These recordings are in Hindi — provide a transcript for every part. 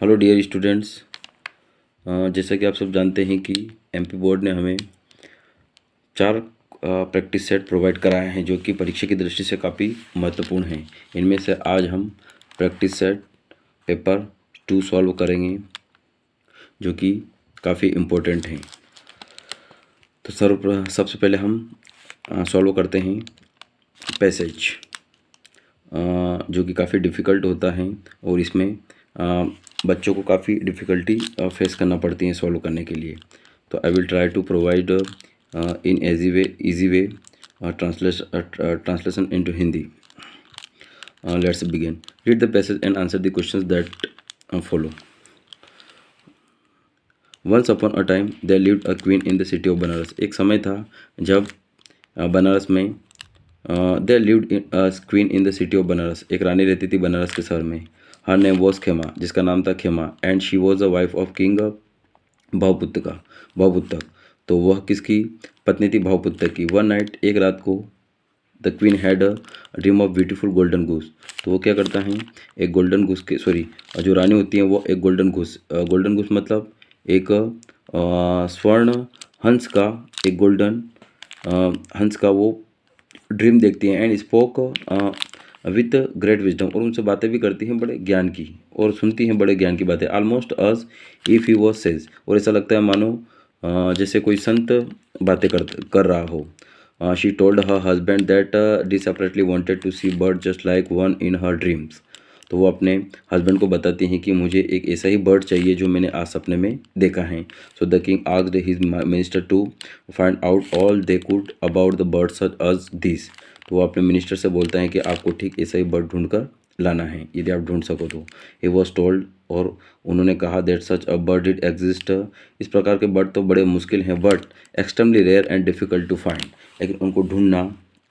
Hello dear students. जैसा कि आप सब जानते हैं कि एमपी बोर्ड ने हमें 4 प्रैक्टिस सेट प्रोवाइड कराए हैं जो कि परीक्षा की दृष्टि से काफ़ी महत्वपूर्ण हैं। इनमें से आज हम प्रैक्टिस सेट पेपर 2 सॉल्व करेंगे जो कि काफ़ी इम्पोर्टेंट हैं। तो सबसे पहले हम सॉल्व करते हैं पैसेज, जो कि काफ़ी डिफ़िकल्ट होता है और इसमें बच्चों को काफ़ी डिफ़िकल्टी फेस करना पड़ती है सॉल्व करने के लिए। तो I will try to provide in easy way translation into Hindi. Let's begin. Read the passage and answer the questions that follow. Once upon a time there lived a queen in the city of Banaras. एक समय था जब बनारस में there lived a queen in the city of Banaras. एक रानी रहती थी बनारस के शहर में। Her name was खेमा, जिसका नाम था खेमा, and she was the wife of king भावपुत्र। तो वह किसकी पत्नी थी? भावपुत्र की। वन नाइट, एक रात को, the queen had a dream of beautiful golden घूस। तो वो क्या करता है, एक गोल्डन घूस के जो रानी होती है वो एक गोल्डन घूस मतलब एक स्वर्ण हंस का, एक गोल्डन हंस का वो ड्रीम देखती हैं and spoke with great wisdom, और उनसे बातें भी करती हैं बड़े ज्ञान की, और सुनती हैं बड़े ज्ञान की बातें। Almost us if he was says, और ऐसा लगता है मानो जैसे कोई संत बातें कर रहा हो। She told her husband that desperately wanted to see bird just like one in her dreams. तो वो अपने हस्बैंड को बताती हैं कि मुझे एक ऐसा ही बर्ड चाहिए जो मैंने आज सपने में देखा है। So the king asked his minister to find out all they could about the bird such as this. तो वो अपने मिनिस्टर से बोलता है कि आपको ठीक ऐसा ही बर्ड ढूंढ कर लाना है, यदि आप ढूंढ सको तो। ही वॉज टोल्ड, और उन्होंने कहा, that such a bird it exist. इस प्रकार के बर्ड तो बड़े मुश्किल हैं, but extremely rare and difficult to find, लेकिन उनको ढूंढना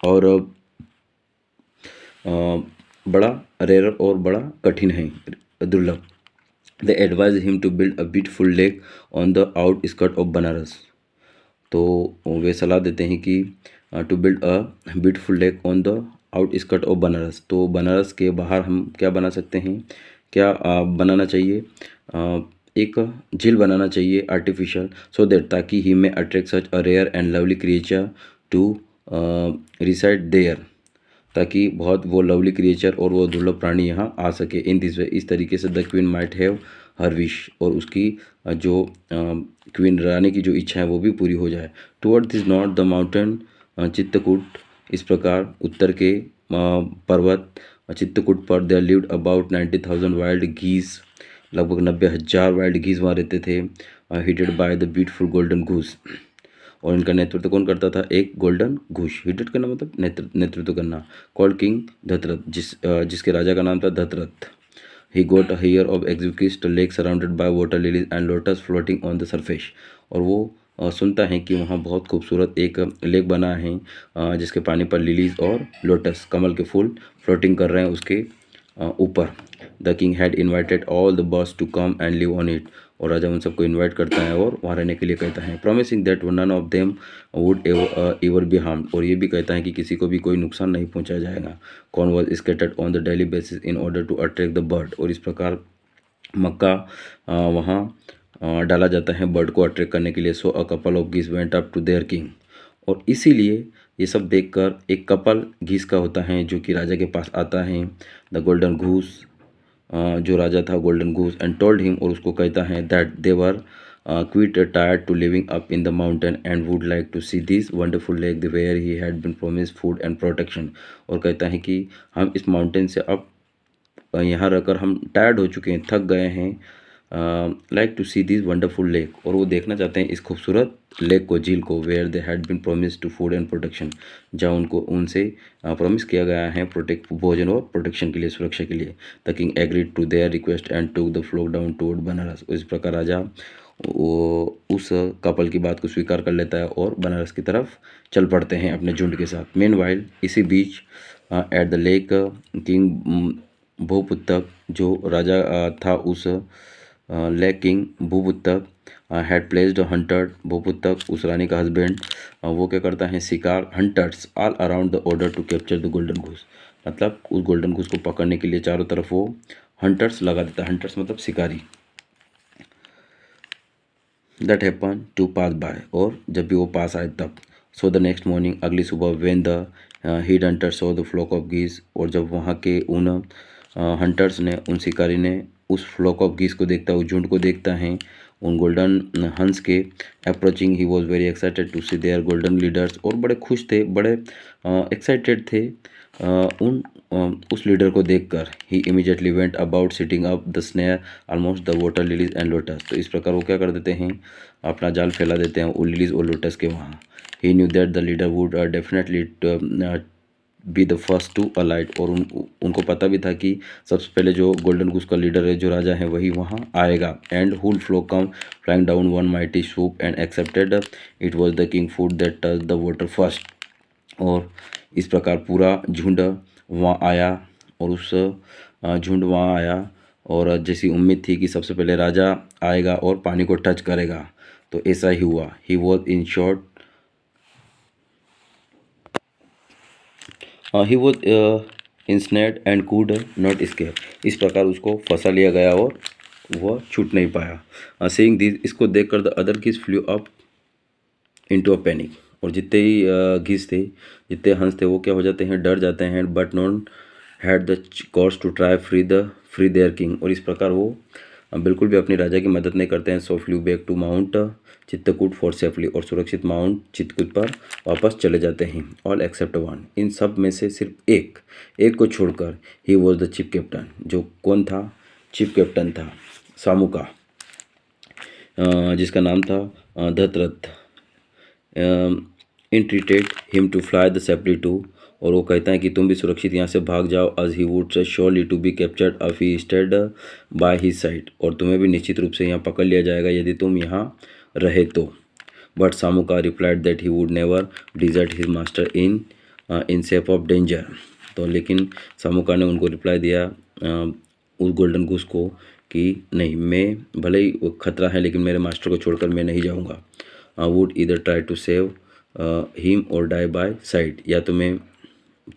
और बड़ा रेयर और बड़ा कठिन है, दुर्लभ। They advise him to build a beautiful lake on the outskirt of Banaras. तो वे सलाह देते हैं कि to build a beautiful lake on the outskirt of Banaras. तो बनारस के बाहर हम क्या बना सकते हैं, क्या बनाना चाहिए, एक झील बनाना चाहिए आर्टिफिशियल, सो दैट ताकि he may attract such a rare and lovely creature to reside there, ताकि बहुत वो लवली क्रिएचर और वो दुर्लभ प्राणी यहाँ आ सके। इन दिस वे, इस तरीके से the queen might have her wish, और उसकी जो क्वीन रानी की जो इच्छा है वो भी पूरी हो जाए। Toward this north the mountain Chitrakoot, इस प्रकार उत्तर के पर्वत चित्रकूट पर there lived about 90,000 wild geese, लगभग 90,000 वाइल्ड गीज वहाँ रहते थे, headed by the beautiful golden goose. और इनका नेतृत्व कौन करता था? एक गोल्डन घूस। हिटेड करना मतलब नेतृत्व करना। कॉल्ड किंग धतरथ, जिसके राजा का नाम था Dhatarath. He got a hare of exquisite lake surrounded by water lilies and lotus floating on the surface. और वो सुनता है कि वहाँ बहुत खूबसूरत एक लेक बना है, जिसके पानी पर लिलीज और लोटस कमल के फूल फ्लोटिंग कर रहे हैं उसके ऊपर। The king had invited all the birds to come and live on it, और राजा उन सबको इन्वाइट करता है और वहाँ रहने के लिए कहता है। Promising that none of them would ever be harmed, और ये भी कहता है कि किसी को भी कोई नुकसान नहीं पहुँचाया जाएगा। Corn was scattered on the daily basis in order to attract the bird, और इस प्रकार मक्का वहाँ डाला जाता है बर्ड को अट्रैक्ट करने के लिए। So a couple of geese went up to their king, और इसीलिए ये सब देखकर एक कपल घीस का होता है जो कि राजा के पास आता है। द गोल्डन घूस, जो राजा था गोल्डन घूस, एंड टोल्ड हिम, और उसको कहता है, that they were quite tired to living up in the mountain and would like to see this wonderful lake where he had been promised food and protection. और कहता है कि हम इस माउंटेन से अब यहाँ रहकर हम टायर्ड हो चुके हैं, थक गए हैं, like to see this wonderful lake, और वो देखना चाहते हैं इस खूबसूरत लेक को, झील को। Where they had been promise to food and protection, जहाँ उनको उनसे प्रॉमिस किया गया है भोजन और प्रोटेक्शन के लिए, सुरक्षा के लिए। The king agreed to their request and took the flock down toward Banaras. इस प्रकार राजा वो उस कपल की बात को स्वीकार कर लेता है और बनारस की तरफ चल पड़ते हैं अपने झुंड के साथ। मेन वाइल, इसी बीच at the lake king Bhuputrak, जो राजा था उस lake king Bhuputrak had placed hunter, Bhuputrak उस रानी का हस्बैंड, वो क्या करता है, शिकार hunters all around the order to capture the golden goose, मतलब उस गोल्डन घूस को पकड़ने के लिए चारों तरफ वो हंटर्स लगा देता है। हंटर्स मतलब शिकारी। That happen to pass by, और जब भी वो पास आए तब। सो द नेक्स्ट मॉर्निंग, अगली सुबह, when the head hunter saw the flock of geese, और जब वहाँ के उन हंटर्स ने, उन शिकारी ने उस फ्लॉक ऑफ गीज को देखता है, उस झुंड को देखता है, उन गोल्डन हंस के approaching, he was very excited to see their golden leaders, और बड़े खुश थे, बड़े एक्साइटेड थे उन उस लीडर को देखकर। He immediately went about sitting up the snare almost the water lilies and lotus, तो इस प्रकार वो क्या कर देते हैं, अपना जाल फैला देते हैं वो लिलीज और लोटस के वहाँ। He knew that the leader would definitely be the first to alight, और उनको पता भी था कि सबसे पहले जो गोल्डन गूस का लीडर है, जो राजा है, वही वहाँ आएगा। And whole flock come flying down one mighty swoop and accepted it was the king food that touch the water first, और इस प्रकार पूरा झुंड वहाँ आया, और उस झुंड वहाँ आया, और जैसी उम्मीद थी कि सबसे पहले राजा आएगा और पानी को टच करेगा, तो ऐसा ही हुआ। He was in short, he was ensnared and could not escape, इस प्रकार उसको फंसा लिया गया और वह छूट नहीं पाया। सेइंग दिस, इसको देखकर द अदर किस flu up into a panic, और जितने ही घिस थे, जितने हंस थे, वो क्या हो जाते हैं, डर जाते हैं। But none had the courage to try free their king, और इस प्रकार वो बिल्कुल भी अपनी राजा की मदद नहीं करते हैं। So flew back to mount Chitrakoot for safely, और सुरक्षित माउंट चित्रकूट पर वापस चले जाते हैं। ऑल एक्सेप्ट वन, इन सब में से सिर्फ एक को छोड़कर। He was the chief captain, जो कौन था, चीफ कैप्टन था सामुका, जिसका नाम था Dhatarath. Entreated him to fly the safely to, और वो कहता है कि तुम भी सुरक्षित यहाँ से भाग जाओ। As he would surely to be captured if he stayed by his side, और तुम्हें भी निश्चित रूप से यहाँ पकड़ लिया जाएगा यदि तुम यहाँ रहे तो। But Samuka replied that he would never desert his master in safe of danger, तो लेकिन सामुका ने उनको रिप्लाई दिया उस गोल्डन गूस को कि नहीं, मैं भले ही खतरा है लेकिन मेरे मास्टर को छोड़कर मैं नहीं जाऊँगा। वुड इधर ट्राई टू सेव हिम और डाई बाय साइड, या तो मैं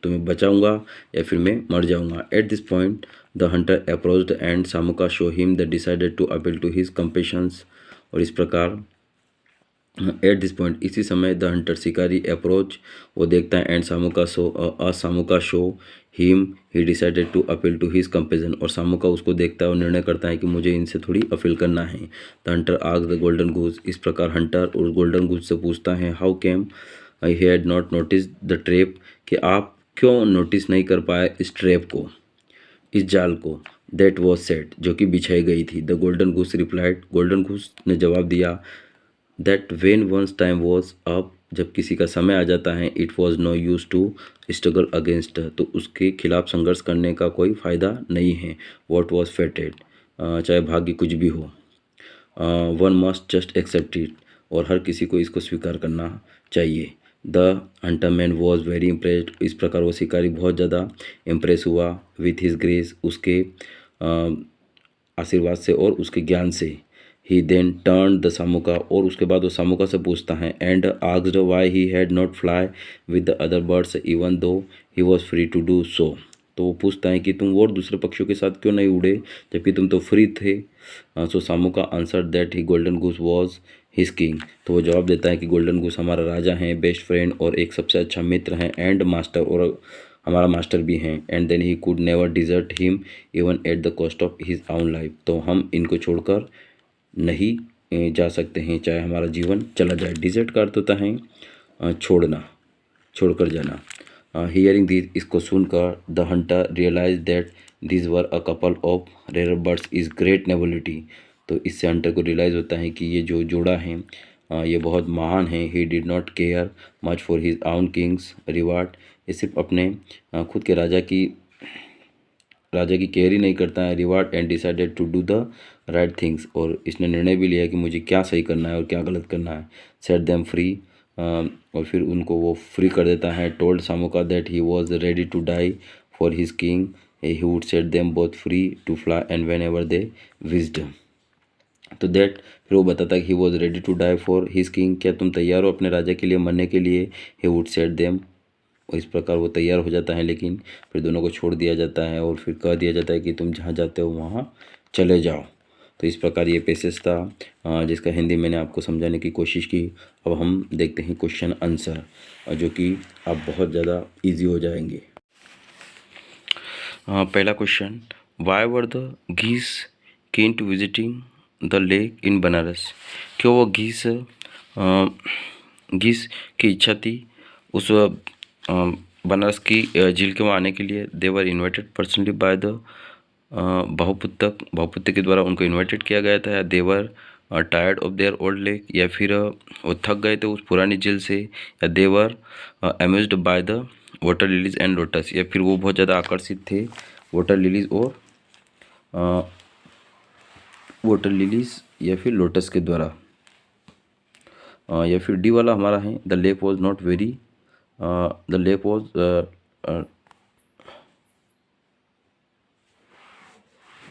तुम्हें बचाऊंगा या फिर मैं मर जाऊंगा। At this point the hunter approached and Samuka show him the decided to appeal to his compassions, और इस प्रकार एट दिस पॉइंट, इसी समय द हंटर शिकारी अप्रोच, वो देखता है, and Samuka show him he decided to appeal to his compassion, और सामुका उसको देखता है और निर्णय करता है कि मुझे इनसे थोड़ी अपील करना है। The Hunter asked the golden goose, इस प्रकार हंटर और गोल्डन गूस से पूछता है, how came I had not notice the trap, कि आप क्यों नोटिस नहीं कर पाए इस ट्रैप को, इस जाल को। दैट वॉज सेट, जो कि बिछाई गई थी। The golden goose replied, golden goose ने जवाब दिया, that when one's time was up, जब किसी का समय आ जाता है, it was no use to struggle against, तो उसके खिलाफ संघर्ष करने का कोई फ़ायदा नहीं है। वॉट वॉज फेटेड, चाहे भाग्य कुछ भी हो, one must just accept it, और हर किसी को इसको स्वीकार करना चाहिए। The hunter man was very impressed, इस प्रकार वो शिकारी बहुत ज़्यादा इम्प्रेस हुआ विथ हिज ग्रेस, उसके आशीर्वाद से और उसके ज्ञान से। He then turn the Samuka, और उसके बाद वो सामुका से पूछता है, and asked why he had not fly with the other birds even though he was free to do so, तो वो पूछता है कि तुम और दूसरे पक्षियों के साथ क्यों नहीं उड़े जबकि तुम तो फ्री थे। So Samuka answer that he golden goose was his king, तो वो जवाब देता है कि गोल्डन गूस हमारा राजा है, बेस्ट फ्रेंड और एक सबसे अच्छा मित्र हैं, एंड मास्टर, और हमारा मास्टर भी हैं। And then he could never desert him even at the cost of his own life, तो हम इनको छोड़कर नहीं जा सकते हैं चाहे हमारा जीवन चला जाए। डिजर्ट का अर्थ होता है छोड़ना, छोड़कर जाना। हियरिंग दिस, इसको सुनकर the hunter realize that this were a couple of rare birds is great nobility, तो इससे हंटर को रियलाइज़ होता है कि ये जो जोड़ा है ये बहुत महान है। ही did not care much for his आउन किंग्स रिवार्ड, ये सिर्फ अपने खुद के राजा की केयर ही नहीं करता है, reward, and decided to do the right things, और इसने निर्णय भी लिया कि मुझे क्या सही करना है और क्या गलत करना है। सेट देम फ्री, और फिर उनको वो फ्री कर देता है। Told Samuka that he was ready to die for his king, he would set them both free to fly and whenever they wished, तो दैट फिर वो बताता है कि he was ready to die for his king, क्या तुम तैयार हो अपने राजा के लिए मरने के लिए। ही वुड सेट देम, और इस प्रकार वो तैयार हो जाता है, लेकिन फिर दोनों को छोड़ दिया जाता है और फिर कह दिया जाता है कि तुम जहाँ जाते हो वहाँ चले जाओ। तो इस प्रकार ये पैसेज था जिसका हिंदी मैंने आपको समझाने की कोशिश की। अब हम देखते हैं क्वेश्चन आंसर, जो कि आप बहुत ज़्यादा इजी हो जाएंगे। पहला question, why were the geese keen to visiting the lake in Banaras? क्यों वो गीस की इच्छा थी उस बनारस की झील के वहाँ आने के लिए? They were invited personally by the Bahuputra के द्वारा उनको इन्वाइटेड किया गया था, या they were tired of their old lake, या फिर वो थक गए थे उस पुरानी झील से, या they were amused by the water lilies and lotus, या फिर वो बहुत ज़्यादा आकर्षित थे वाटर लिलीज और वाटर लिलीज या फिर लोटस के द्वारा। या फिर डी वाला हमारा है, the lake was not very the lake was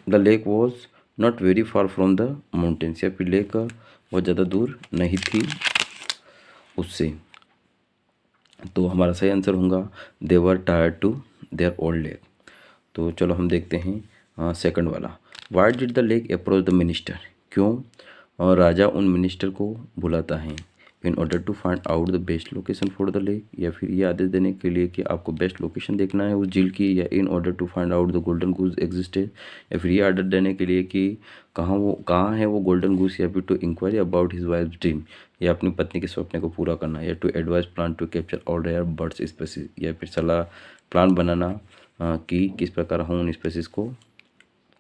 the lake was not very far from the mountains, या फिर लेक बहुत ज़्यादा दूर नहीं थी उससे। तो हमारा सही आंसर होगा they were tired to their old lake. तो चलो हम देखते हैं सेकंड वाला, why did the lake approach the minister? क्यों राजा उन मिनिस्टर को बुलाता है? In order to find out the best location for the lake, या फिर ये आदेश देने के लिए कि आपको बेस्ट लोकेशन देखना है उस झील की, या in order to find out the golden goose existed, या फिर ये ऑर्डर देने के लिए कि कहाँ है वो गोल्डन गूस, या फिर to inquiry about his wife dream, या अपनी पत्नी के सपने को पूरा करना, या to advise plan to capture all rare birds species, या फिर सलाह प्लान बनाना कि किस प्रकार हम उन स्पीसीज को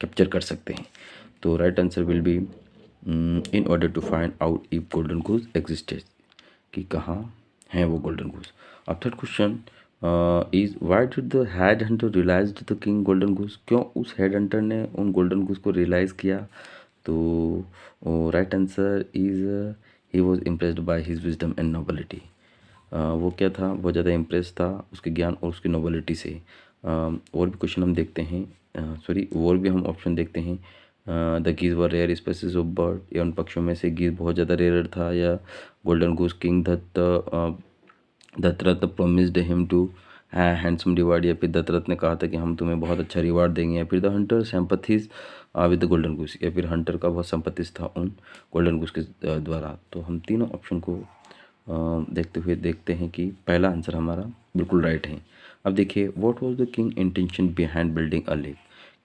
कैप्चर कर सकते हैं। तो right answer will be in order to find out if golden goose existed, कि कहाँ है वो गोल्डन गूस। अब third question is why did the head hunter realise the king golden goose? क्यों उस हेड हंटर ने उन गोल्डन गूस को रियलाइज़ किया? तो right answer is he was impressed by his wisdom and nobility. वो क्या था, बहुत ज़्यादा इम्प्रेस था उसके ज्ञान और उसकी नोबिलिटी से। और भी क्वेश्चन हम देखते हैं, और भी हम ऑप्शन देखते हैं। The geese were rare species of bird, या उन पक्षियों में से गीज बहुत ज़्यादा रेयर था, या golden goose king Dashrath promised him to handsome reward, या फिर दशरथ ने कहा था कि हम तुम्हें बहुत अच्छा रिवार्ड देंगे, या फिर the hunter sympathises with the golden goose, या फिर हंटर का बहुत सिंपैथीज था उन गोल्डन गूस के द्वारा। तो हम तीनों ऑप्शन को देखते हुए देखते हैं कि पहला आंसर हमारा बिल्कुल राइट है। अब देखिए, what was the king intention behind building a lake?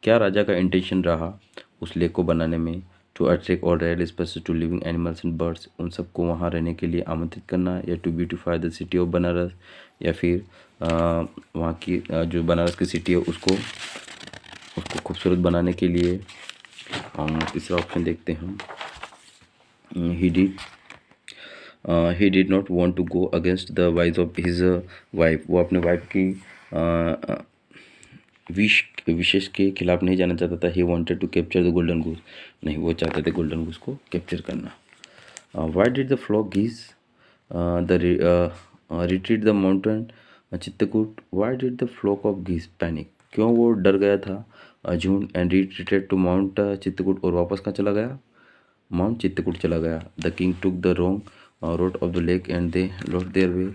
क्या राजा का इंटेंशन रहा उस लेक को बनाने में? टू अट्रैक्ट और rare species to living animals and birds, उन सबको वहाँ रहने के लिए आमंत्रित करना, या to beautify the city of Banaras, या फिर वहाँ की जो बनारस की सिटी है उसको खूबसूरत बनाने के लिए। तीसरा ऑप्शन देखते हैं, he did not want to go against the wise of his wife, वो अपने वाइफ की विशेष के खिलाफ नहीं जाना चाहता था। He wanted to capture the golden goose, नहीं वो चाहते थे गोल्डन गूस को कैप्चर करना। Why did the flock geese the retreat the mountain Chitrakoot? Why did the flock of geese panic? क्यों वो डर गया था झुंड, and retreated to mount Chitrakoot, और वापस कहाँ चला गया? माउंट चित्रकूट चला गया। The king took the wrong road of the lake and they lost their way,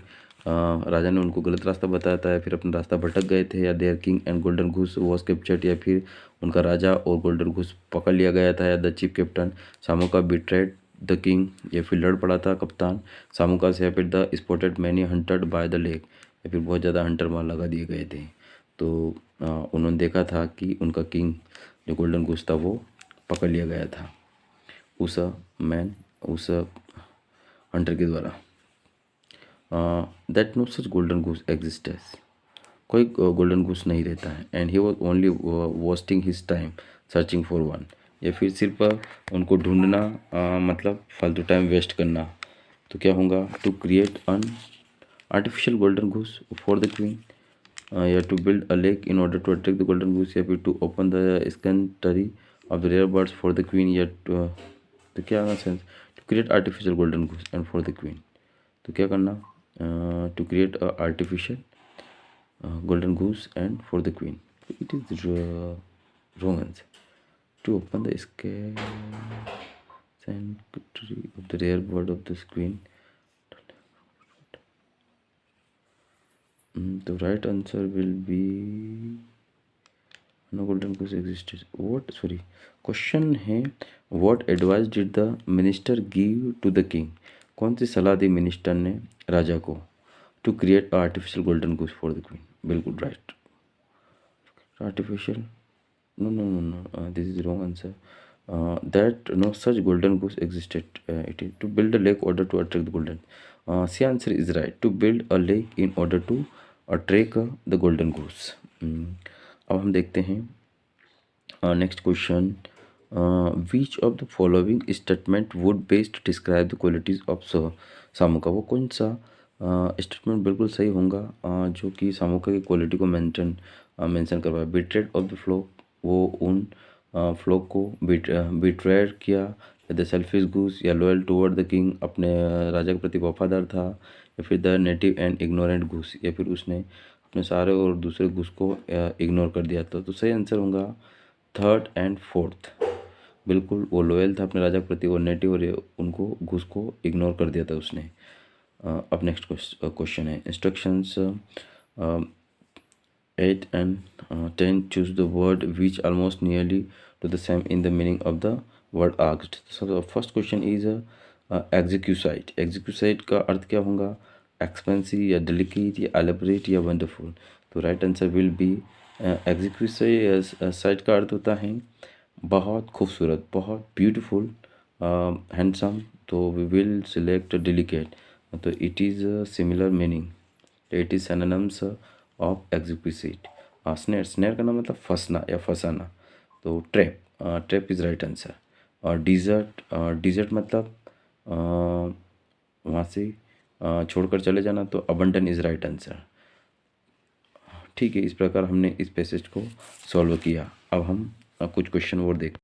राजा ने उनको गलत रास्ता बताया था, या फिर अपना रास्ता भटक गए थे, या there king and golden goose was captured, या फिर उनका राजा और गोल्डन गूस पकड़ लिया गया था, या the chief captain Samuka betrayed the king, या फिर लड़ पड़ा था कप्तान सामुका से, या फिर the spotted many hunted by the lake, या फिर बहुत ज़्यादा हंटर वहाँ लगा दिए गए थे। तो उन्होंने देखा था कि उनका किंग जो गोल्डन गूस था वो पकड़ लिया गया था उस हंटर के द्वारा। That no such golden goose exists, कोई गोल्डन गूस नहीं रहता है। And he was only wasting his time searching for one, या फिर सिर्फ उनको ढूंढना मतलब फालतू टाइम वेस्ट करना। तो क्या होगा? To create an artificial golden goose for the queen, या to build a lake in order to attract the golden goose, या फिर to open the sanctuary of the rare birds for the queen, या तो क्या होगा sense? To create artificial golden goose and for the queen. तो क्या करना? To create a artificial golden goose and for the queen. It is wrong answer. To open the sanctuary of the rare bird of the queen. The right answer will be no golden goose existed, what, sorry, question है what advice did the minister give to the king, कौन सी सलाह दी मिनिस्टर ने राजा को, to create artificial golden goose for the queen, बिल्कुल right, artificial, no no no no, this is wrong answer, that no such golden goose existed, it is to build a lake order to attract the golden, C answer is right, to build a lake in order to attract the golden goose. अब हम देखते हैं next question, which of the following statement would best describe the qualities of Samuka, वो कौन सा स्टेटमेंट बिल्कुल सही होगा जो कि सामुका की क्वालिटी को मेंशन करवाए, बिट्रेड ऑफ द फ्लोक, वो उन फ्लोक को बिट्रेड किया, द सेल्फिश गूस या लॉयल टूवर्ड द किंग, अपने राजा के प्रति वफादार था, या फिर the native and ignorant goose, या फिर उसने अपने सारे और दूसरे गूस को इग्नोर कर दिया था। तो सही आंसर होगा थर्ड एंड फोर्थ, बिल्कुल वो लॉयल था अपने राजा के प्रति और नेटिव और उनको गूस को इग्नोर कर दिया था उसने। अब नेक्स्ट क्वेश्चन है instructions 8 and 10 choose the word which almost nearly to the same in the meaning of the word asked. So the first question is exquisite. Exquisite का अर्थ क्या होगा, एक्सपेंसिव या डेलिकेट या एलेबरेट या वंडरफुल, तो right answer will be exquisite का अर्थ होता है बहुत खूबसूरत, बहुत ब्यूटीफुल, हैंडसम, तो वी विल सिलेक्ट डेलिकेट, तो it is similar meaning, it is synonyms of exquisite. Snare, snare का नाम मतलब फंसना या फंसाना, तो trap, trap is right answer. और डिज़र्ट, डिज़र्ट मतलब वहाँ से छोड़कर चले जाना, तो अबंडन इज़ राइट आंसर। ठीक है, इस प्रकार हमने इस पैसेज को सॉल्व किया। अब हम कुछ क्वेश्चन और देख,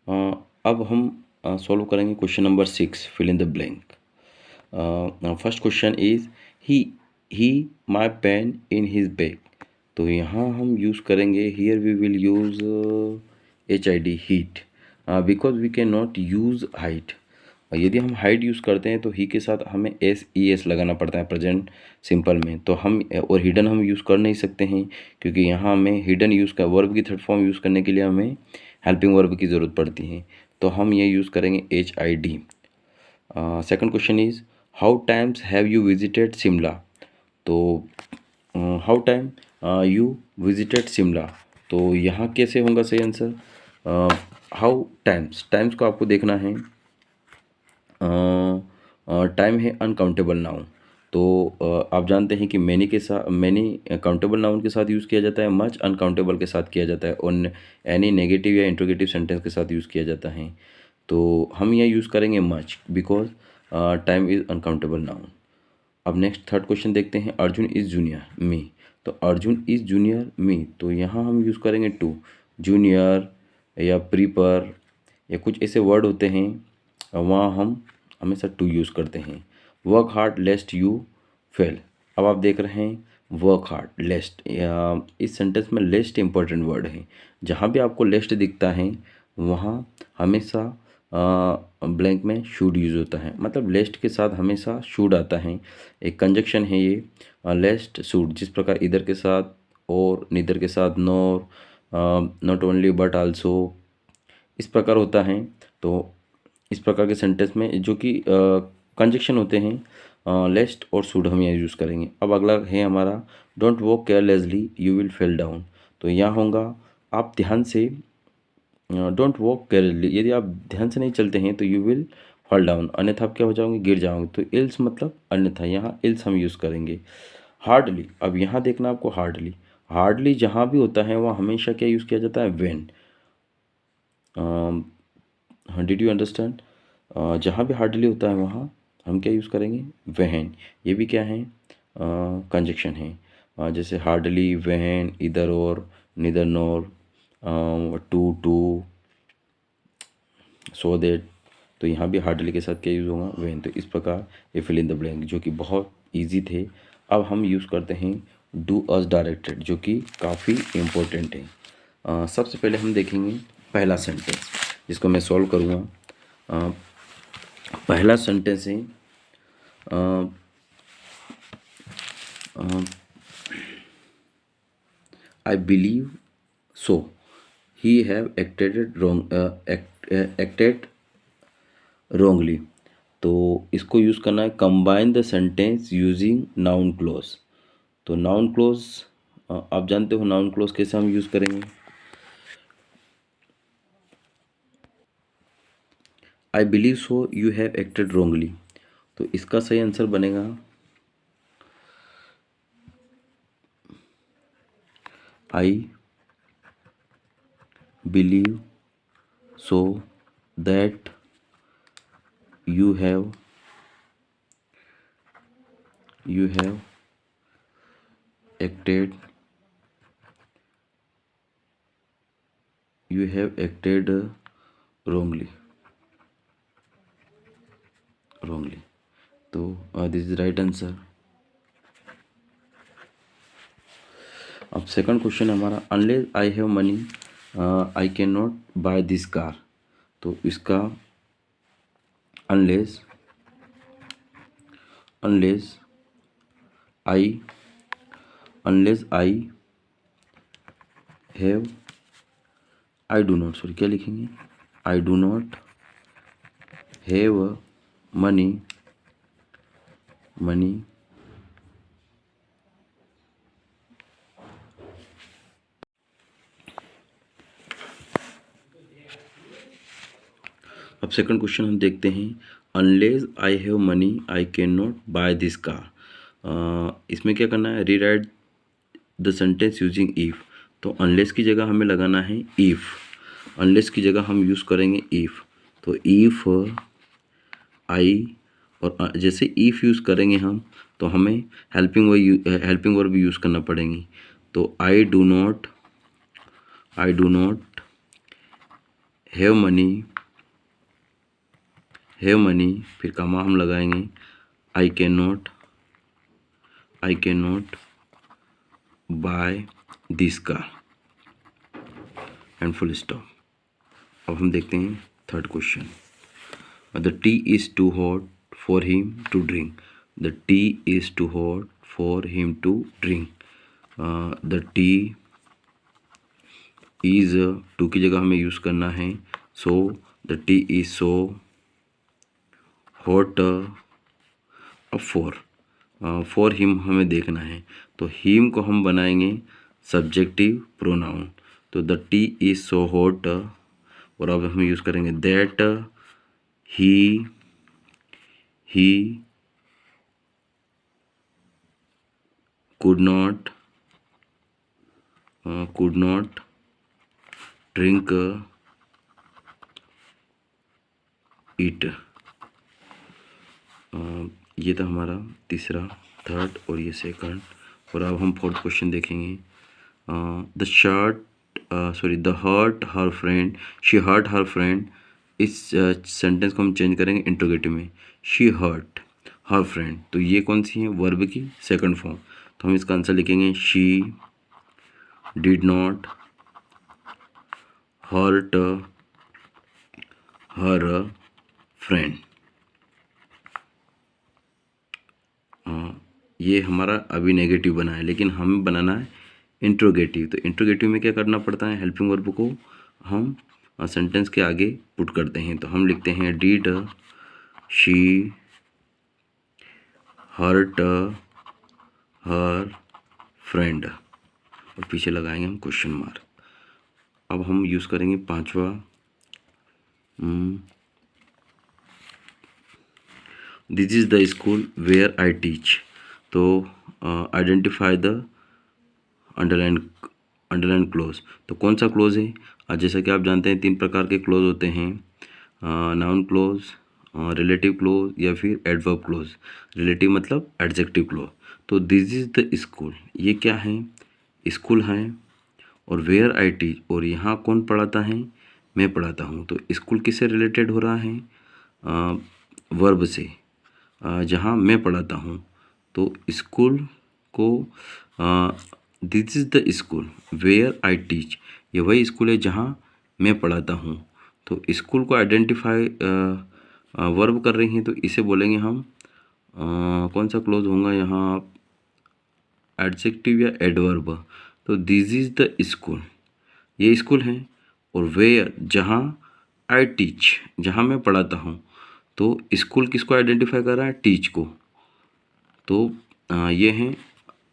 अब हम सॉल्व करेंगे question number 6, fill in the blank. First question is he my pen in his bag, तो यहाँ हम यूज़ करेंगे, here we will use HID, heat, because we can not use height. यदि हम हाइट यूज़ करते हैं तो ही के साथ हमें SES लगाना पड़ता है प्रेजेंट सिंपल में, तो हम और हिडन हम यूज़ कर नहीं सकते हैं, क्योंकि यहाँ हमें हिडन यूज़ का वर्ब की थर्ड फॉर्म यूज़ करने के लिए हमें हेल्पिंग वर्ब की ज़रूरत पड़ती है, तो हम ये यूज़ करेंगे HID। Second question is how times have you visited Shimla, तो how time you visited Shimla, तो यहाँ कैसे होगा सही आंसर, हाउ टाइम्स, टाइम्स को आपको देखना है, टाइम है अनकाउंटेबल नाउन, तो आप जानते हैं कि मैनी के साथ, मैनी काउंटेबल नाउन के साथ यूज़ किया जाता है, मच अनकाउंटेबल के साथ किया जाता है, और एनी नेगेटिव या इंट्रोगेटिव सेंटेंस के साथ यूज़ किया जाता है, तो हम यह यूज़ करेंगे much, because time is uncountable noun. अब नेक्स्ट थर्ड क्वेश्चन देखते हैं, अर्जुन इज़ जूनियर मी, तो अर्जुन इज़ जूनियर मी, तो यहाँ हम यूज़ करेंगे टू, जूनियर या प्रीपर या कुछ ऐसे वर्ड होते हैं, वहाँ हम हमेशा टू यूज़ करते हैं। वर्क हार्ड लेस्ट यू फेल, अब आप देख रहे हैं वर्क हार्ड लेस्ट, इस सेंटेंस में लेस्ट इंपॉर्टेंट वर्ड है, जहाँ भी आपको लेस्ट दिखता है वहाँ हमेशा ब्लैंक में शुड यूज़ होता है, मतलब लेस्ट के साथ हमेशा शुड आता है, एक कंजक्शन है ये, लेस्ट शुड, जिस प्रकार इधर के साथ और निदर के साथ nor, not only but also, इस प्रकार होता है। तो इस प्रकार के सेंटेंस में जो कि कंजक्शन होते हैं लेस्ट और शुड हम यहाँ यूज़ करेंगे। अब अगला है हमारा don't walk carelessly you will fell down, तो यहाँ होगा आप ध्यान से, डोंट वॉक केयरली, यदि आप ध्यान से नहीं चलते हैं तो यू विल फॉल डाउन, अन्यथा आप क्या हो जाओगे, गिर जाओगे, तो इल्स मतलब अन्यथा, यहाँ इल्स हम यूज़ करेंगे। हार्डली, अब यहाँ देखना आपको, हार्डली, हार्डली जहाँ भी होता है वहाँ हमेशा क्या यूज़ किया जाता है, व्हेन, डिड यू अंडरस्टैंड, जहाँ भी हार्डली होता है वहाँ हम क्या यूज़ करेंगे, व्हेन, ये भी क्या है, कंजक्शन है, जैसे हार्डली, व्हेन, इधर और, निदर नॉर, टू, सो दैट, तो यहाँ भी हार्डली के साथ क्या यूज़ होगा, व्हेन, तो इस प्रकार ये फिल इन द ब्लैंक जो कि बहुत ईजी थे। अब हम यूज़ करते हैं डू अस डायरेक्टेड, जो कि काफ़ी इम्पोर्टेंट है। सबसे पहले हम देखेंगे पहला सेंटेंस जिसको मैं सॉल्व करूँगा। पहला सेंटेंस है I believe so, he have acted wrongly. तो इसको यूज़ करना है combine the sentence using noun close. तो नाउन क्लोज आप जानते हो नाउन क्लोज कैसे हम यूज़ करेंगे। I believe so you have acted wrongly, तो इसका सही आंसर बनेगा I believe so that you have acted wrongly। तो दिस इज राइट आंसर। अब सेकंड क्वेश्चन हमारा, unless I have money I can not buy this car. तो इसका unless I have, I do not, sorry क्या लिखेंगे, I do not have money अब सेकंड क्वेश्चन हम देखते हैं, unless I have money I can not buy this car. इसमें क्या करना है, rewrite the sentence using if. तो अनलेस की जगह हमें लगाना है इफ़, अनलेस की जगह हम यूज़ करेंगे इफ़। तो इफ़ आई, और जैसे इफ़ यूज़ करेंगे हम तो हमें हेल्पिंग वर्ब यूज़ करना पड़ेंगी। तो I do not have money, फिर कमा हम लगाएंगे, I can not buy this car and full stop. अब हम देखते हैं third question, the tea is too hot for him to drink. The tea is too hot for him to drink. The tea is, too की जगह हमें यूज़ करना है so. The tea is so hot. अब फॉर हिम हमें देखना है, तो हिम को हम बनाएंगे सब्जेक्टिव प्रोनाउन। तो the tea is so hot, और अब हम यूज़ करेंगे that he could not drink it। ये था हमारा तीसरा, थर्ड और ये सेकंड। और अब हम फोर्थ क्वेश्चन देखेंगे, the hurt her friend, she hurt her friend. इस सेंटेंस को हम चेंज करेंगे इंट्रोगेटिव में, शी हर्ट हर फ्रेंड। तो ये कौन सी है, वर्ब की सेकंड फॉर्म। तो हम इसका आंसर लिखेंगे she did not hurt her friend. ये हमारा अभी नेगेटिव बना है, लेकिन हमें बनाना है इंट्रोगेटिव। तो इंट्रोगेटिव में क्या करना पड़ता है, हेल्पिंग वर्ब को हम सेंटेंस के आगे पुट करते हैं। तो हम लिखते हैं did she hurt her friend, और पीछे लगाएंगे हम क्वेश्चन मार्क। अब हम यूज़ करेंगे पांचवा, this is the school where I teach. तो आइडेंटिफाई द अंडरलाइन क्लोज। तो कौन सा क्लोज है, जैसा कि आप जानते हैं 3 प्रकार के क्लोज होते हैं, नाउन क्लोज, रिलेटिव क्लोज या फिर एडवर्ब क्लोज। रिलेटिव मतलब एडजेक्टिव क्लोज। तो दिस इज़ द स्कूल, ये क्या है, स्कूल है। और वेयर आई टीच, और यहाँ कौन पढ़ाता है, मैं पढ़ाता हूँ। तो स्कूल किससे रिलेटेड हो रहा है, वर्ब से, जहाँ मैं पढ़ाता हूँ। तो स्कूल को, this is the school where I teach, ये वही स्कूल है जहाँ मैं पढ़ाता हूँ। तो स्कूल को आइडेंटिफाई वर्ब कर रही हैं, तो इसे बोलेंगे हम कौन सा क्लोज होगा यहाँ, एडजेक्टिव या एडवर्ब। तो दिस इज़ द स्कूल, ये स्कूल है। और वेयर, जहाँ, आई टीच, जहाँ मैं पढ़ाता हूँ। तो स्कूल किसको आइडेंटिफाई कर रहा है? टीच को। तो ये हैं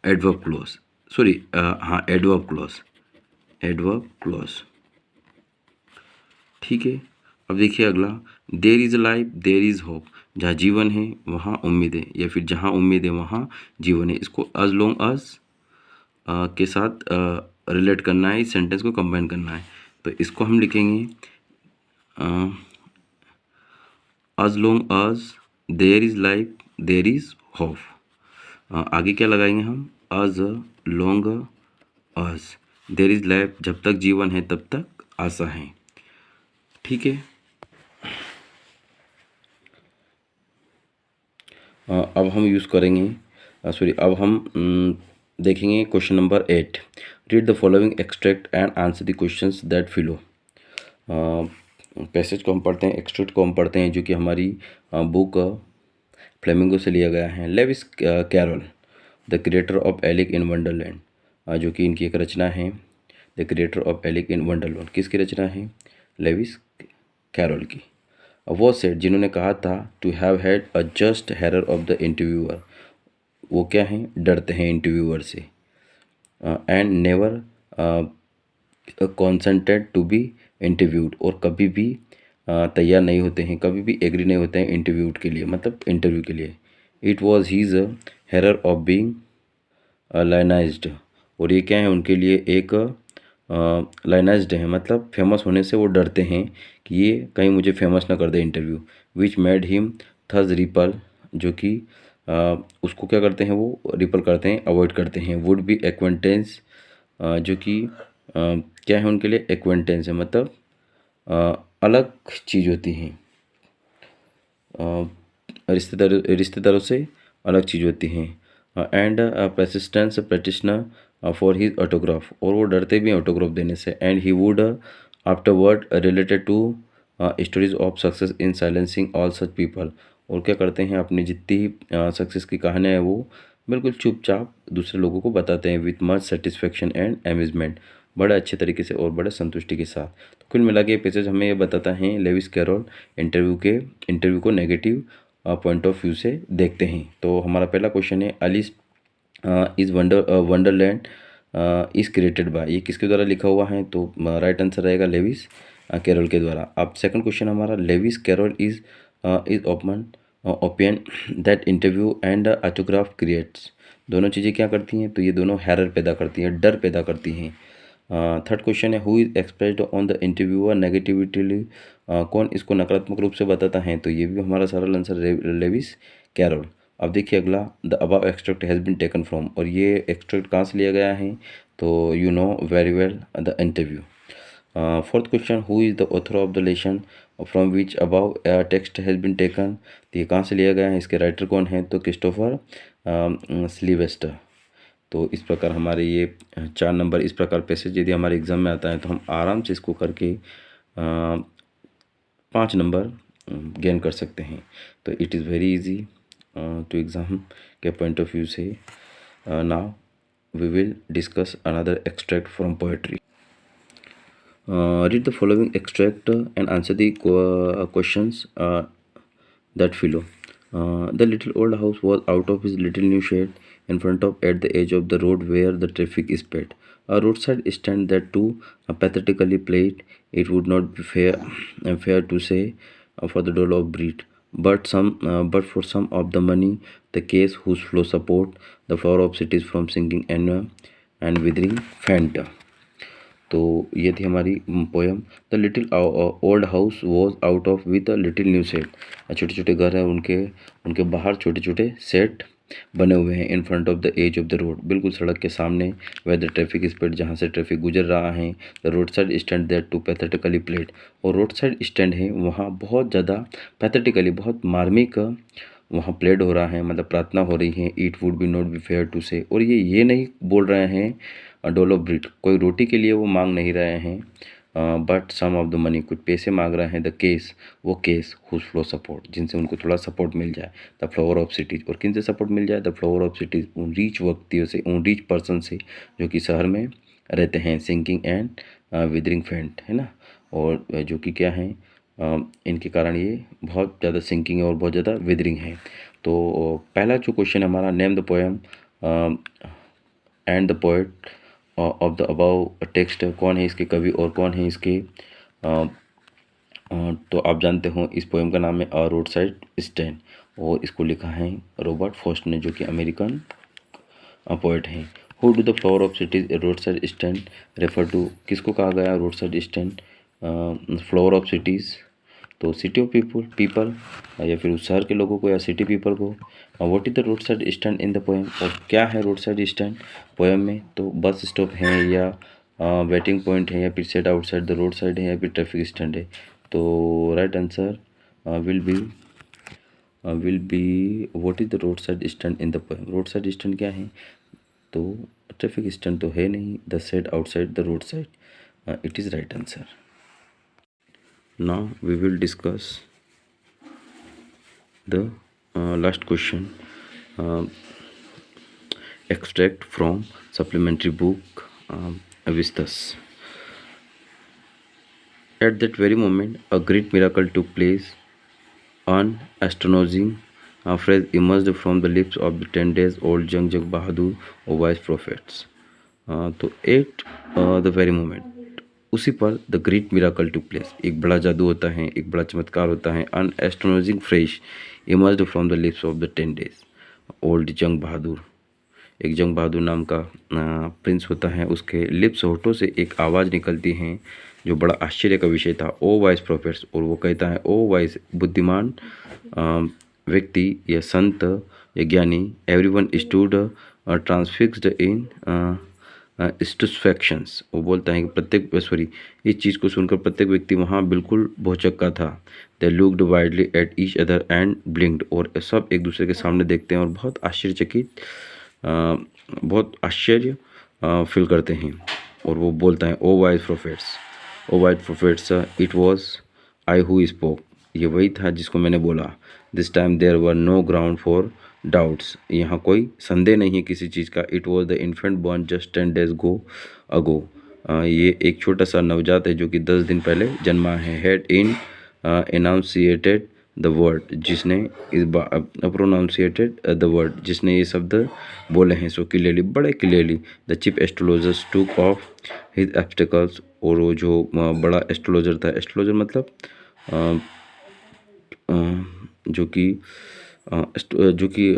एडवर्ब क्लॉज, सॉरी हाँ एडवर्ब क्लॉज, एडवर्ब क्लॉज। ठीक है। अब देखिए अगला, there is life there is hope, जहाँ जीवन है वहाँ उम्मीद है, या फिर जहाँ उम्मीद है वहाँ जीवन है। इसको एज लॉन्ग एज के साथ रिलेट करना है, इस सेंटेंस को कंबाइन करना है। तो इसको हम लिखेंगे as long as there is life there is hope. आगे क्या लगाएंगे हम? As long as there is life, जब तक जीवन है तब तक आशा है। ठीक है। अब हम यूज़ करेंगे सॉरी अब हम देखेंगे question number 8। Read the following extract and answer the questions that follow. Passage को हम पढ़ते हैं, एक्सट्रैक्ट को हम पढ़ते हैं, जो कि हमारी बुक फ्लेमिंगो से लिया गया है। Levi's Carroll, the creator of Alice in Wonderland, जो कि इनकी एक रचना है। The creator of Alice in Wonderland किसकी रचना है? लेविस कैरोल की। वो सेड, जिन्होंने कहा था, to have had a just horror of the interviewer, वो क्या हैं? डरते हैं इंटरव्यूअर से। And never consented to be interviewed, और कभी भी तैयार नहीं होते हैं, कभी भी एग्री नहीं होते हैं इंटरव्यूड के लिए, मतलब इंटरव्यू के लिए। It was his horror of being lionized, और ये क्या है? उनके लिए एक लाइनाइज्ड है, मतलब फेमस होने से वो डरते हैं कि ये कहीं मुझे फेमस ना कर दे interview. Which made him thus ripple, जो कि उसको क्या करते हैं? वो रिपल करते हैं, अवॉइड करते हैं। वुड बी एक्वेंटेंस, जो कि क्या है उनके लिए? एक्वेंटेंस है, मतलब अलग चीज़ होती हैं, रिश्तेदारों से अलग चीज़ होती हैं। And persistence practitioner for his autograph, और वो डरते भी हैं ऑटोग्राफ देने से। And he would afterward related to stories of success in silencing all such people, और क्या करते हैं? अपनी जितनी सक्सेस की कहानियाँ हैं वो बिल्कुल चुपचाप दूसरे लोगों को बताते हैं, with much satisfaction and amusement, बड़े अच्छे तरीके से और बड़े संतुष्टि के साथ। तो कुल मिला के ये पैसेज हमें ये बताता है लेविस कैरोल इंटरव्यू को नेगेटिव पॉइंट ऑफ व्यू से देखते हैं। तो हमारा पहला क्वेश्चन है, Alice is Wonderland is created by, ये किसके द्वारा लिखा हुआ है? तो राइट आंसर रहेगा लेविस कैरोल के द्वारा। अब सेकंड क्वेश्चन हमारा, Lewis Carroll is opinion that interview and autograph creates, दोनों चीज़ें क्या करती हैं? तो ये दोनों हैरर पैदा करती हैं, डर पैदा करती हैं। थर्ड क्वेश्चन है, who is expressed on the interviewer negativity, कौन इसको नकारात्मक रूप से बताता है? तो ये भी हमारा सरल आंसर लेविस कैरोल। अब देखिए अगला, the above extract has been taken from, और ये एक्सट्रैक्ट कहाँ से लिया गया है? तो you know very well the interview. Fourth question, who is the author of the lesson from which above text has been taken, तो ये कहाँ से लिया गया है? इसके राइटर कौन है? तो क्रिस्टोफर सिल्वेस्टर। तो इस प्रकार हमारे ये 4 नंबर इस प्रकार पैसेज यदि हमारे एग्ज़ाम में आता है तो हम आराम से इसको करके 5 नंबर गेन कर सकते हैं। तो it is very easy to exam के पॉइंट ऑफ व्यू से। Now we will discuss another extract from poetry. Read the following extract and answer the questions that follow. The little old house was out of his little new shed in front of at the edge of the road where the traffic is packed. A roadside stand that too pathetically played. It would not be fair to say for the dole of breed, but for some of the money, the case whose flow support the flower of cities from singing and withering faint. तो ये थी हमारी poem. The little old house was out of with a little new set, छोटे छोटे घर हैं उनके बाहर छोटे छोटे सेट बने हुए हैं। In front of the as of the road, बिल्कुल सड़क के सामने। वेयर द ट्रैफिक स्पीड, जहाँ से ट्रैफिक गुजर रहा है। The roadside stand that to pathetically played, और रोड साइड स्टैंड है वहाँ बहुत ज़्यादा पैथेटिकली, बहुत मार्मिक वहाँ प्लेड हो रहा है, मतलब प्रार्थना हो रही है। It would be not be fair to say, और ये नहीं बोल रहे हैं डोल ऑफ ब्रीड, कोई रोटी के लिए वो मांग नहीं रहे हैं, but some of the money, कुछ पैसे मांग रहे हैं, द केस, वो केस हुज फ्लो सपोर्ट, जिनसे उनको थोड़ा सपोर्ट मिल जाए, द फ्लावर ऑफ सिटीज़, और किन से सपोर्ट मिल जाए, द फ्लावर ऑफ सिटीज़, उन रीच व्यक्तियों से, उन रीच पर्सन से जो कि शहर में रहते हैं, सिंकिंग एंड विदरिंग फेंट, है ना, और जो कि क्या है, इनके कारण ये बहुत ज़्यादा सिंकिंग है और बहुत ज़्यादा विदरिंग है। तो पहला जो क्वेश्चन हमारा, name the poem and the poet of the above text, कौन है इसके कवि और कौन है इसके तो आप जानते हो इस पोएम का नाम है अ रोड साइड स्टैंड, और इसको लिखा है रॉबर्ट फ्रॉस्ट ने, जो कि अमेरिकन पोएट हैं। Who do the flower of cities a roadside stand refer to, किसको कहा गया roadside stand flower of cities, तो सिटी ऑफ पीपल या फिर उस शहर के लोगों को या सिटी पीपल को। What is the roadside stand in the poem, और क्या है रोड साइड स्टैंड पोएम में, तो बस स्टॉप है या वेटिंग पॉइंट है या फिर set outside the road side है या फिर ट्रैफिक स्टैंड है। तो right answer will be what is the roadside stand in the poem, road side stand क्या है, तो ट्रैफिक स्टैंड तो है नहीं, the set outside the road side, it is right answer. Now we will discuss the last question, extract from supplementary book Avistas. At that very moment, a great miracle took place. An astonishing phrase emerged from the lips of the 10 days old Jang Jang Bahadur or wise prophets. तो एट द वेरी मोमेंट, उसी पर the great miracle to place, एक बड़ा जादू होता है, एक बड़ा चमत्कार होता है। An astonishing phrase emerged from the lips of the 10 days old Jung Bahadur, एक जंग बहादुर नाम का प्रिंस होता है, उसके लिप्स होठों से एक आवाज़ निकलती है जो बड़ा आश्चर्य का विषय था। ओ वाइस प्रोफेट्स, और वो कहता है ओ वाइस बुद्धिमान व्यक्ति या संत या ज्ञानी, एवरीवन स्टूड ट्रांसफिक्स्ड इन स्टुपेफैक्शंस, वो बोलता है कि प्रत्येक सॉरी इस चीज़ को सुनकर प्रत्येक व्यक्ति वहाँ बिल्कुल भौचक्का था। They looked widely at each other and ब्लिंक्ड, और सब एक दूसरे के सामने देखते हैं और बहुत आश्चर्यचकित बहुत आश्चर्य फील करते हैं। और वो बोलता है o wise prophets it was I who spoke, ये वही था जिसको मैंने बोला। This time there were no ground for doubts, यहाँ कोई संदेह नहीं है किसी चीज़ का। It was the infant born just 10 days ago, ये एक छोटा सा नवजात है जो कि 10 दिन पहले जन्मा है। हैड इन एनाउंसिएटेड द वर्ड, जिसने इस प्रोनाउंसिएटेड द वर्ड, जिसने ये शब्द बोले हैं सो क्लियरली, बड़े क्लियरली। द चीफ एस्ट्रोलॉजर्स टूक ऑफ हिज ऑब्स्टिकल्स, और वो जो बड़ा एस्ट्रोलॉजर था, एस्ट्रोलॉजर मतलब जो कि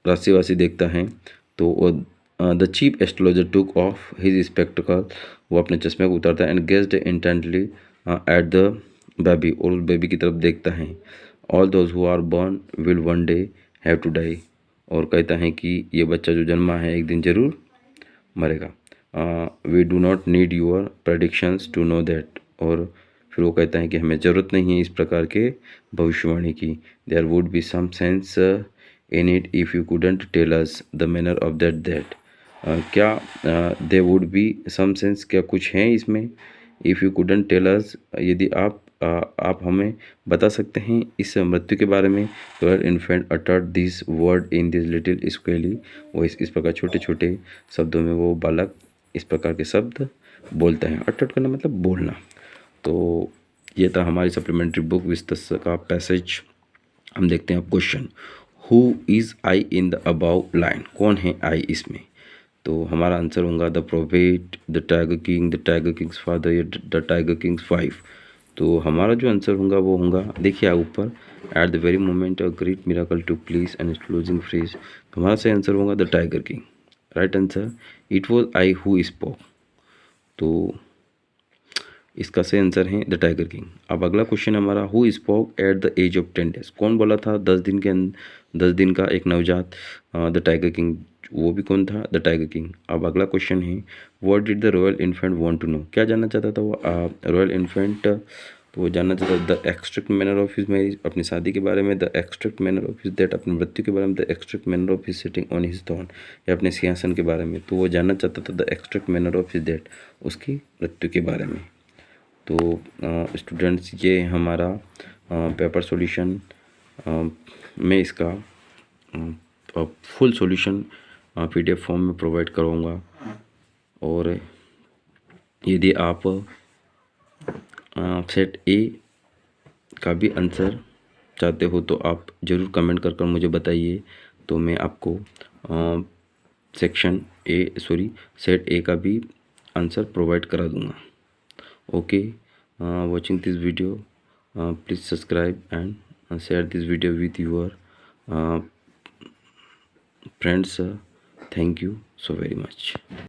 राशिवासी देखता है, तो the chief astrologer took off his spectacle, वो अपने चश्मे को उतारता है, and gazed intently at the baby, और उस बेबी की तरफ देखता है। All those who are born will one day have to die, और कहता है कि ये बच्चा जो जन्मा है एक दिन जरूर मरेगा। We do not need your predictions to know that, और फिर वो कहता है कि हमें ज़रूरत नहीं है इस प्रकार के भविष्यवाणी की। There would be some sense in it if you couldn't tell us the manner of that, क्या there would be some sense, क्या कुछ है इसमें, if you couldn't tell us, यदि आप हमें बता सकते हैं इस मृत्यु के बारे में। तो infant uttered this word in this little squealy, वो इस प्रकार छोटे छोटे शब्दों में वो बालक इस प्रकार के शब्द बोलता है। अटर्ड करना मतलब बोलना। तो ये था हमारी सप्लीमेंट्री बुक विस्तस का पैसेज। हम देखते हैं अब question, who is I in the above line, कौन है आई इसमें। तो हमारा आंसर होगा the prophet, the tiger king, the tiger king's father, the tiger king's wife. तो हमारा जो आंसर होगा वो होगा, देखिए ऊपर, at the very moment a great miracle to please and closing phrase. तो हमारा सही आंसर होगा the tiger king, right answer. It was I who spoke, तो इसका सही आंसर है द टाइगर किंग। अब अगला क्वेश्चन हमारा, who spoke at the as of 10 days, कौन बोला था 10 दिन का एक नवजात, द टाइगर किंग, वो भी कौन था, द टाइगर किंग। अब अगला क्वेश्चन है, what did the royal infant want to know, क्या जानना चाहता था वो रॉयल इन्फेंट, तो वो जानना चाहता था the extract manner of his marriage, अपनी शादी के बारे में, the extract manner of his death, अपनी मृत्यु के बारे में, the extract manner of his sitting on his throne, या अपने सिंहासन के बारे में। तो वो जानना चाहता था the extract manner of his death, उसकी मृत्यु के बारे में। तो स्टूडेंट्स ये हमारा पेपर सॉल्यूशन मैं इसका फुल सॉल्यूशन PDF फॉर्म में प्रोवाइड करूँगा। और यदि आप सेट ए का भी आंसर चाहते हो तो आप ज़रूर कमेंट कर मुझे बताइए, तो मैं आपको सेट ए का भी आंसर प्रोवाइड करा दूँगा। Okay, watching this video, please subscribe and share this video with your friends. Thank you so very much.